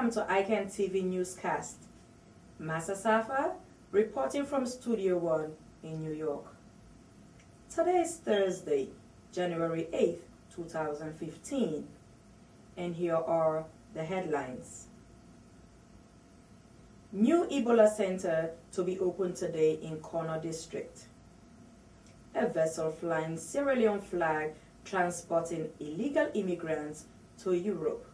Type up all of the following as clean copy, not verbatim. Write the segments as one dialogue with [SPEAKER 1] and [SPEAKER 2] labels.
[SPEAKER 1] Welcome to ICANN TV newscast. Massah Saffa reporting from Studio 1 in New York. Today is Thursday, January 8th, 2015, and here are the headlines. New Ebola Center to be opened today in Conteh District. A vessel flying Sierra Leone flag transporting illegal immigrants to Europe.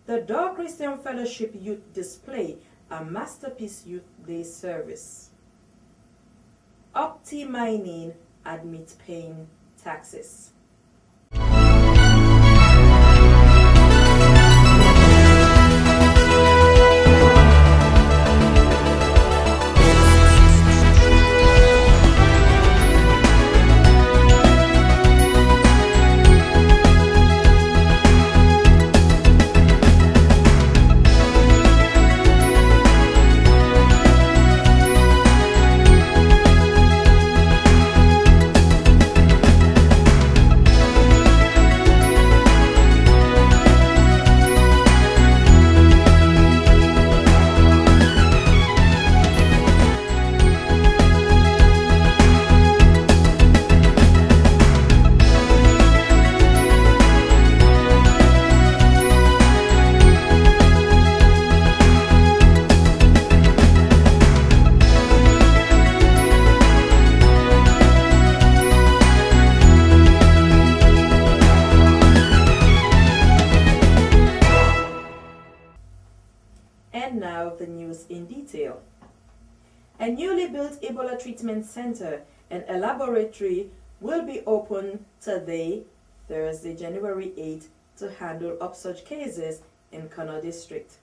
[SPEAKER 1] The Dog Christian Fellowship Youth display a Masterpiece Youth Day service. Opti Mining admits paying taxes. And now the news in detail. A newly built Ebola treatment center and a laboratory will be opened today, Thursday, January 8th, to handle upsurge cases in Conteh District.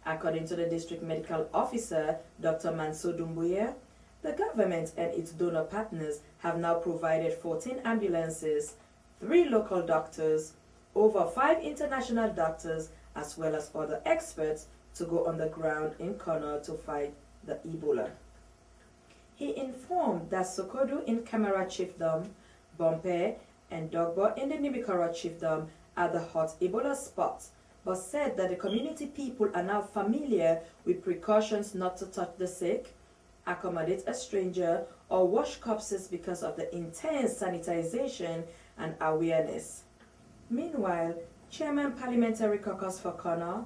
[SPEAKER 1] According to the district medical officer, Dr. Mansour Doumbouya, the government and its donor partners have now provided 14 ambulances, 3 local doctors, over 5 international doctors, as well as other experts to go on the ground in Conteh to fight the Ebola. He informed that Sokodu in Camara Chiefdom, Conteh, and Dogbo in the Nimikara Chiefdom are the hot Ebola spots, but said that the community people are now familiar with precautions not to touch the sick, accommodate a stranger, or wash corpses because of the intense sanitization and awareness. Meanwhile, Chairman Parliamentary Caucus for Conteh,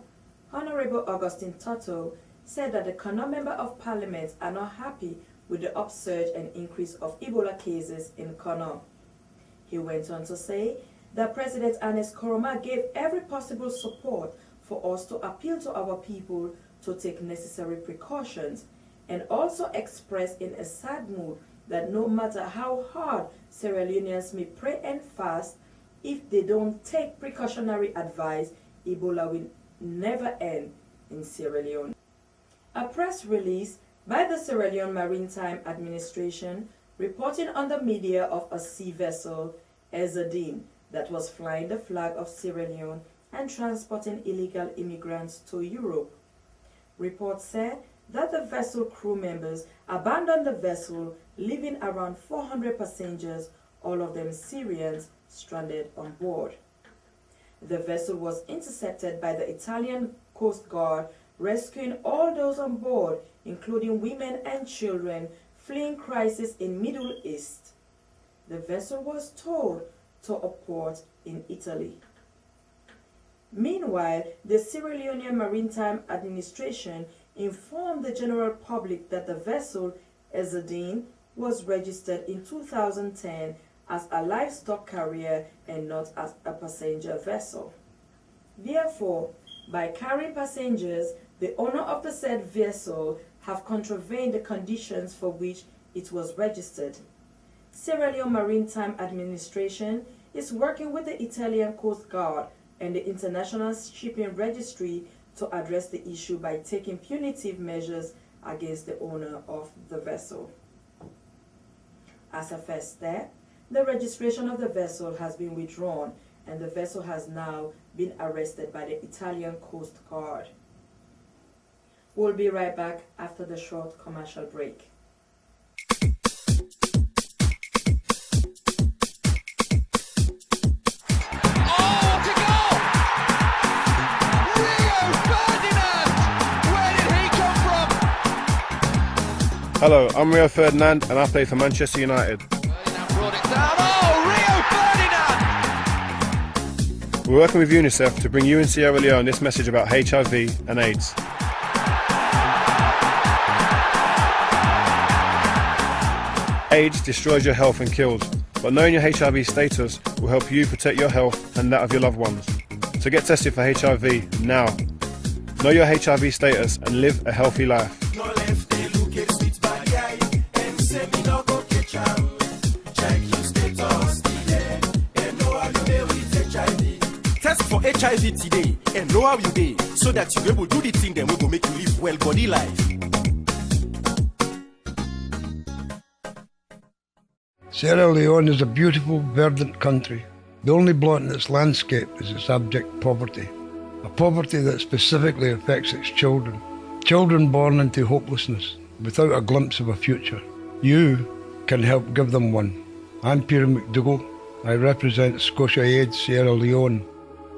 [SPEAKER 1] Honorable Augustine Toto, said that the Conteh Member of Parliament are not happy with the upsurge and increase of Ebola cases in Conteh. He went on to say that President Ernest Koroma gave every possible support for us to appeal to our people to take necessary precautions, and also expressed in a sad mood that no matter how hard Sierra Leoneans may pray and fast, if they don't take precautionary advice, Ebola will never end in Sierra Leone. A press release by the Sierra Leone Maritime Administration reporting on the media of a sea vessel, Ezadine, that was flying the flag of Sierra Leone and transporting illegal immigrants to Europe. Reports said that the vessel crew members abandoned the vessel, leaving around 400 passengers, all of them Syrians, stranded on board. The vessel was intercepted by the Italian Coast Guard, rescuing all those on board, including women and children fleeing crisis in Middle East. The vessel was towed to a port in Italy. Meanwhile, the Sierra Leone Maritime Administration informed the general public that the vessel, Ezadine, was registered in 2010 as a livestock carrier and not as a passenger vessel. Therefore, by carrying passengers, the owner of the said vessel have contravened the conditions for which it was registered. Sierra Leone Maritime Administration is working with the Italian Coast Guard and the International Shipping Registry to address the issue by taking punitive measures against the owner of the vessel. As a first step, the registration of the vessel has been withdrawn and the vessel has now been arrested by the Italian Coast Guard. We'll be right back after the short commercial break.
[SPEAKER 2] Oh, to go! Rio Hello, I'm Rio Ferdinand and I play for Manchester United.
[SPEAKER 3] Brought it down. Oh, Rio Ferdinand!
[SPEAKER 2] We're working with UNICEF to bring you in Sierra Leone this message about HIV and AIDS. AIDS destroys your health and kills, but knowing your HIV status will help you protect your health and that of your loved ones. So get tested for HIV now. Know your HIV status and live a healthy life.
[SPEAKER 4] Test for HIV today and know how you dey, so that you will do the thing that will make you live well body life.
[SPEAKER 5] Sierra Leone is a beautiful, verdant country. The only blot in its landscape is its abject poverty. A poverty that specifically affects its children. Children born into hopelessness, without a glimpse of a future. You can help give them one. I'm Peter McDougall. I represent Scotia Aid Sierra Leone.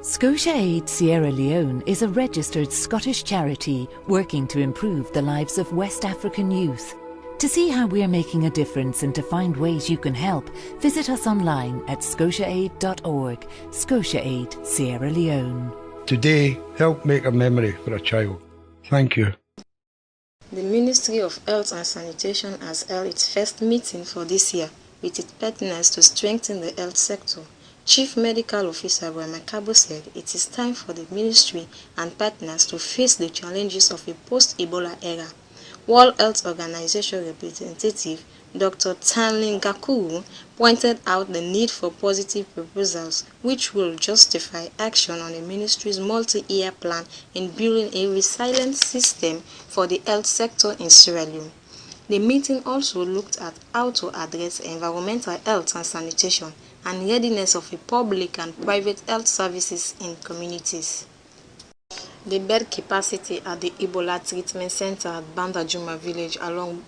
[SPEAKER 6] Scotia Aid Sierra Leone is a registered Scottish charity working to improve the lives of West African youth. To see how we're making a difference and to find ways you can help, visit us online at scotiaaid.org. Scotia Aid Sierra Leone.
[SPEAKER 5] Today, help make a memory for a child. Thank you.
[SPEAKER 7] The Ministry of Health and Sanitation has held its first meeting for this year with its partners to strengthen the health sector. Chief Medical Officer Brahma Kabo said it is time for the ministry and partners to face the challenges of a post-Ebola era. World Health Organization representative Dr. Tanlin Gakuru pointed out the need for positive proposals which will justify action on the ministry's multi-year plan in building a resilient system for the health sector in Sierra Leone. The meeting also looked at how to address environmental health and sanitation and readiness of the public and private health services in communities. The bed capacity at the Ebola Treatment Center at Bandajuma village along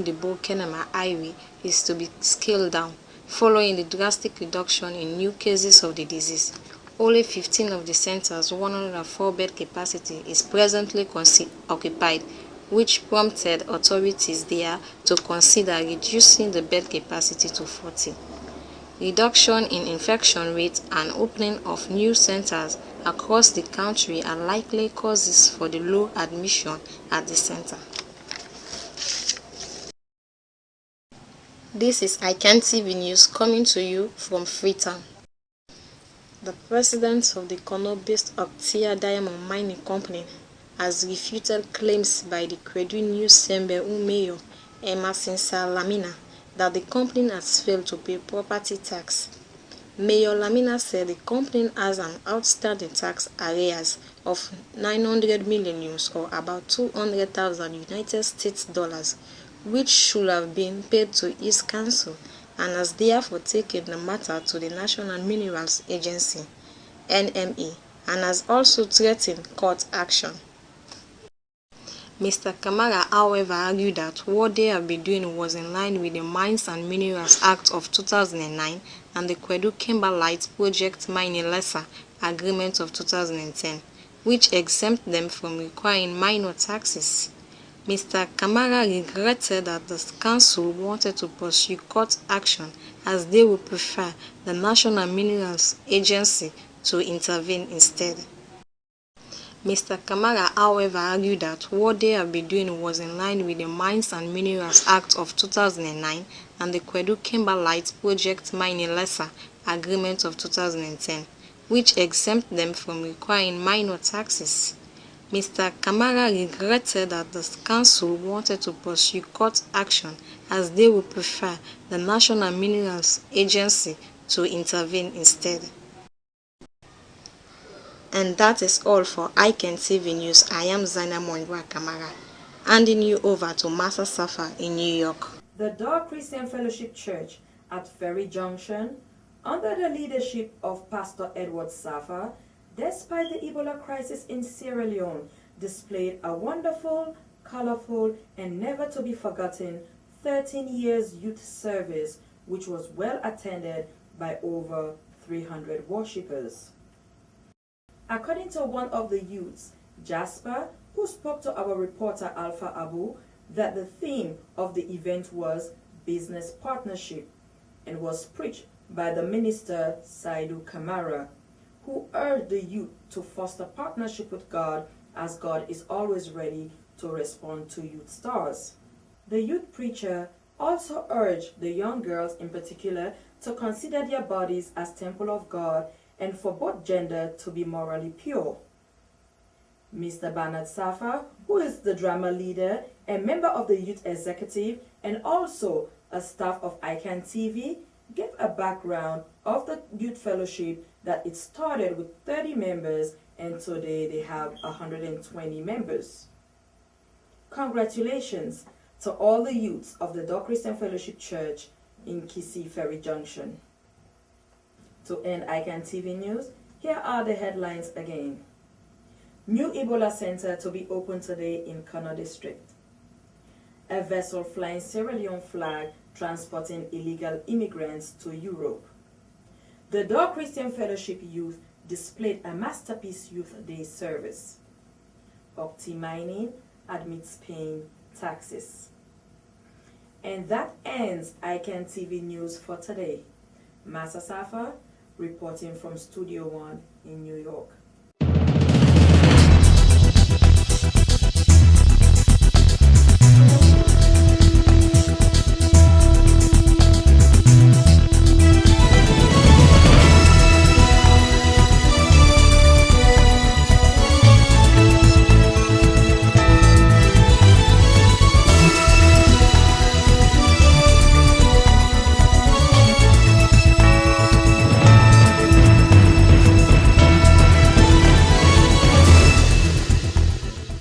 [SPEAKER 7] the Bo-Kenema Highway is to be scaled down, following the drastic reduction in new cases of the disease. Only 15 of the center's 104-bed capacity is presently occupied, which prompted authorities there to consider reducing the bed capacity to 40. Reduction in infection rate and opening of new centers across the country are likely causes for the low admission at the center. This is ICANN TV News coming to you from Freetown. The president of the Kono-based Octia Diamond Mining Company has refuted claims by the Kwedu News Sembe mayor Emerson Saffa that the company has failed to pay property tax. Mayor Lamina said the company has an outstanding tax arrears of 900 million euros or about 200,000 United States dollars, which should have been paid to its council, and has therefore taken the matter to the National Minerals Agency, NMA, and has also threatened court action. Mr. Kamara, however, argued that what they have been doing was in line with the Mines and Minerals Act of 2009 and the Kwedu Kimberlite Project Mining Lesser Agreement of 2010, which exempt them from requiring minor taxes. Mr. Kamara regretted that the council wanted to pursue court action as they would prefer the National Minerals Agency to intervene instead. Mr. Kamara, however, argued that what they have been doing was in line with the Mines and Minerals Act of 2009 and the Kwedu Kimberlite Project Mining Lesser Agreement of 2010, which exempt them from requiring minor taxes. Mr. Kamara regretted that the council wanted to pursue court action as they would prefer the National Minerals Agency to intervene instead. And that is all for ICANN TV News. I am Zaina Mwangwa Kamara, handing you over to Massah Saffa in New York.
[SPEAKER 1] The Door Christian Fellowship Church at Ferry Junction, under the leadership of Pastor Edward Saffa, despite the Ebola crisis in Sierra Leone, displayed a wonderful, colorful, and never-to-be-forgotten 13 years youth service, which was well attended by over 300 worshippers. According to one of the youths, Jasper, who spoke to our reporter Alpha Abu, that the theme of the event was business partnership and was preached by the minister Saidu Kamara, who urged the youth to foster partnership with God, as God is always ready to respond to youth stars. The youth preacher also urged the young girls in particular to consider their bodies as temple of God and for both gender to be morally pure. Mr. Emerson Saffa, who is the drama leader and member of the youth executive and also a staff of ICANN TV, gave a background of the youth fellowship that it started with 30 members and today they have 120 members. Congratulations to all the youths of the Door Christian Fellowship Church in Kisii Ferry Junction. To end ICANN TV News, here are the headlines again. New Ebola Center to be opened today in Conteh District. A vessel flying Sierra Leone flag transporting illegal immigrants to Europe. The Door Christian Fellowship Youth displayed a masterpiece Youth Day service. Opti Mining admits paying taxes. And that ends ICANN TV News for today. Massah reporting from Studio 1 in New York.